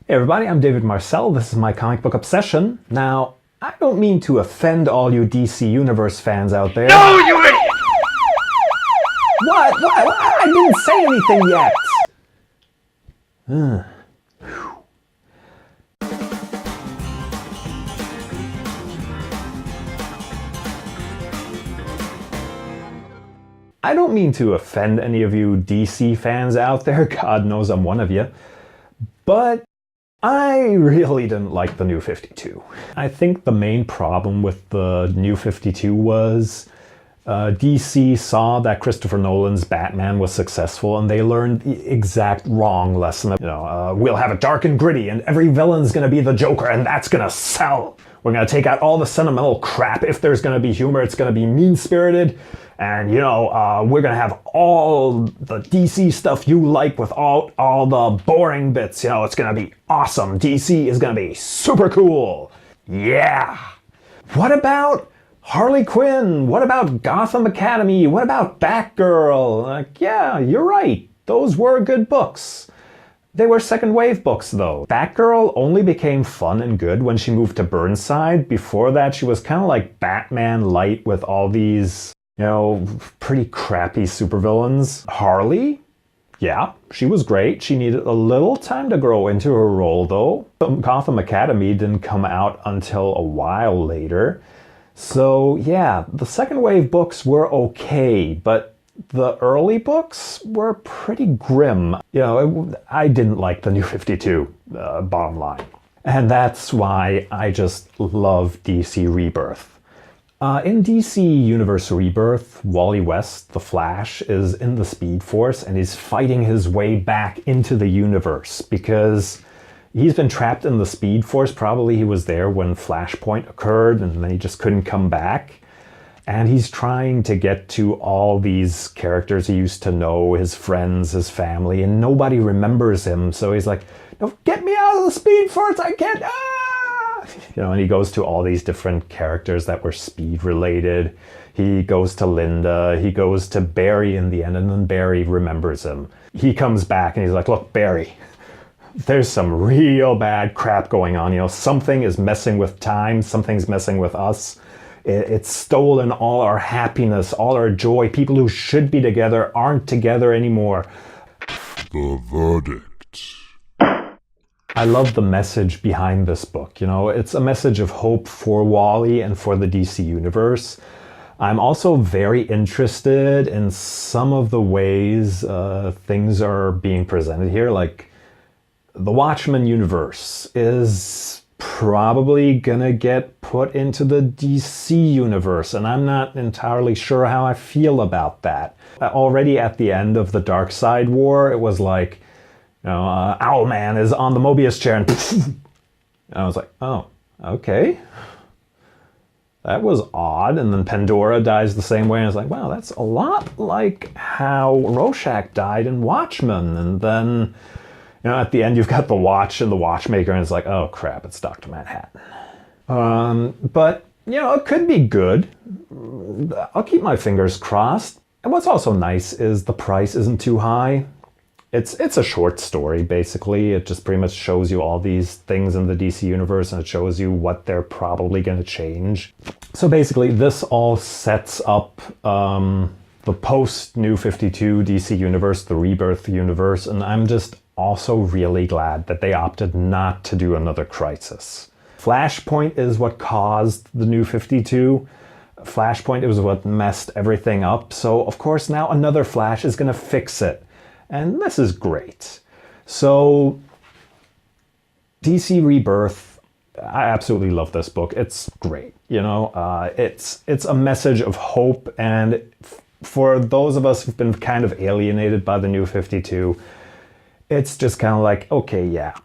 Hey everybody, I'm David Marcel. This is my comic book obsession. Now, I don't mean to offend all you DC Universe fans out there. No, you idiot! What? I didn't say anything yet! I don't mean to offend any of you DC fans out there. God knows I'm one of you. But I really didn't like the New 52. I think the main problem with the New 52 was DC saw that Christopher Nolan's Batman was successful and they learned the exact wrong lesson. We'll have it dark and gritty and every villain's gonna be the Joker and that's gonna sell. We're gonna take out all the sentimental crap. If there's gonna be humor, it's gonna be mean-spirited. And, we're gonna have all the DC stuff you like with all the boring bits. It's gonna be awesome. DC is gonna be super cool. Yeah. What about Harley Quinn? What about Gotham Academy? What about Batgirl? Yeah, you're right. Those were good books. They were second wave books though. Batgirl only became fun and good when she moved to Burnside. Before that, she was kind of like Batman light with all these pretty crappy supervillains. Harley? Yeah, she was great. She needed a little time to grow into her role though. Gotham Academy didn't come out until a while later. So yeah, the second wave books were okay, but the early books were pretty grim. I didn't like the New 52, bottom line. And that's why I just love DC Rebirth. In DC Universe Rebirth, Wally West, the Flash, is in the Speed Force and he's fighting his way back into the universe because he's been trapped in the Speed Force. Probably he was there when Flashpoint occurred and then he just couldn't come back. And he's trying to get to all these characters he used to know, his friends, his family, and nobody remembers him. So he's like, no, get me out of the Speed Force, I can't, and he goes to all these different characters that were speed related. He goes to Linda, he goes to Barry in the end, and then Barry remembers him. He comes back and he's like, look, Barry, there's some real bad crap going on. Something is messing with time, something's messing with us. It's stolen all our happiness, all our joy. People who should be together aren't together anymore. The verdict. I love the message behind this book. It's a message of hope for Wally and for the DC Universe. I'm also very interested in some of the ways things are being presented here. Like, the Watchmen universe is probably gonna get put into the DC universe, and I'm not entirely sure how I feel about that. Already at the end of the Darkseid War, it was like, Owlman is on the Mobius chair and I was like, oh, okay. That was odd. And then Pandora dies the same way. And I was like, wow, that's a lot like how Rorschach died in Watchmen. And then, at the end you've got the Watch and the Watchmaker and it's like, oh crap, it's Dr. Manhattan. But, it could be good. I'll keep my fingers crossed. And what's also nice is the price isn't too high. It's a short story, basically. It just pretty much shows you all these things in the DC Universe and it shows you what they're probably going to change. So basically, this all sets up the post-New 52 DC Universe, the Rebirth universe, and I'm just also really glad that they opted not to do another Crisis. Flashpoint is what caused the New 52. Flashpoint was what messed everything up, so of course now another Flash is going to fix it. And this is great. So, DC Rebirth, I absolutely love this book. It's great, It's a message of hope, and for those of us who've been kind of alienated by the New 52, it's just kind of like, okay, yeah,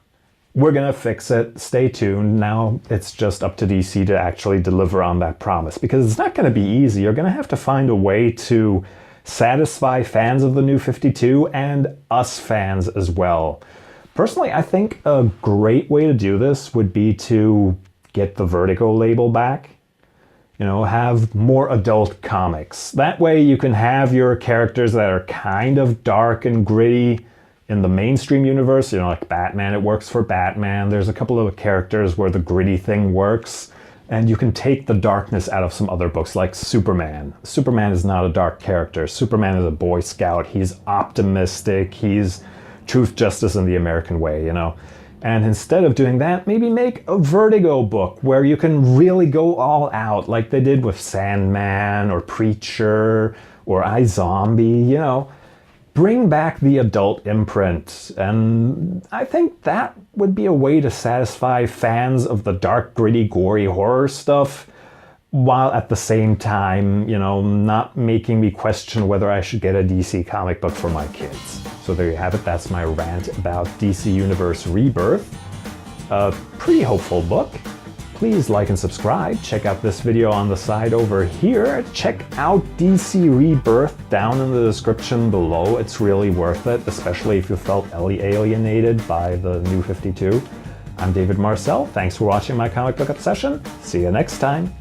we're gonna fix it. Stay tuned. Now it's just up to DC to actually deliver on that promise, because it's not gonna be easy. You're gonna have to find a way to satisfy fans of the New 52 and us fans as well. Personally, I think a great way to do this would be to get the Vertigo label back. Have more adult comics. That way you can have your characters that are kind of dark and gritty, in the mainstream universe, like Batman, it works for Batman. There's a couple of characters where the gritty thing works, and you can take the darkness out of some other books, like Superman. Superman is not a dark character. Superman is a Boy Scout. He's optimistic. He's truth, justice, and the American way, And instead of doing that, maybe make a Vertigo book where you can really go all out, like they did with Sandman or Preacher or iZombie, Bring back the adult imprint, and I think that would be a way to satisfy fans of the dark, gritty, gory horror stuff, while at the same time, not making me question whether I should get a DC comic book for my kids. So there you have it, that's my rant about DC Universe Rebirth. A pretty hopeful book. Please like and subscribe. Check out this video on the side over here. Check out DC Rebirth down in the description below. It's really worth it, especially if you felt alienated by the New 52. I'm David Marcel. Thanks for watching my comic book obsession. See you next time.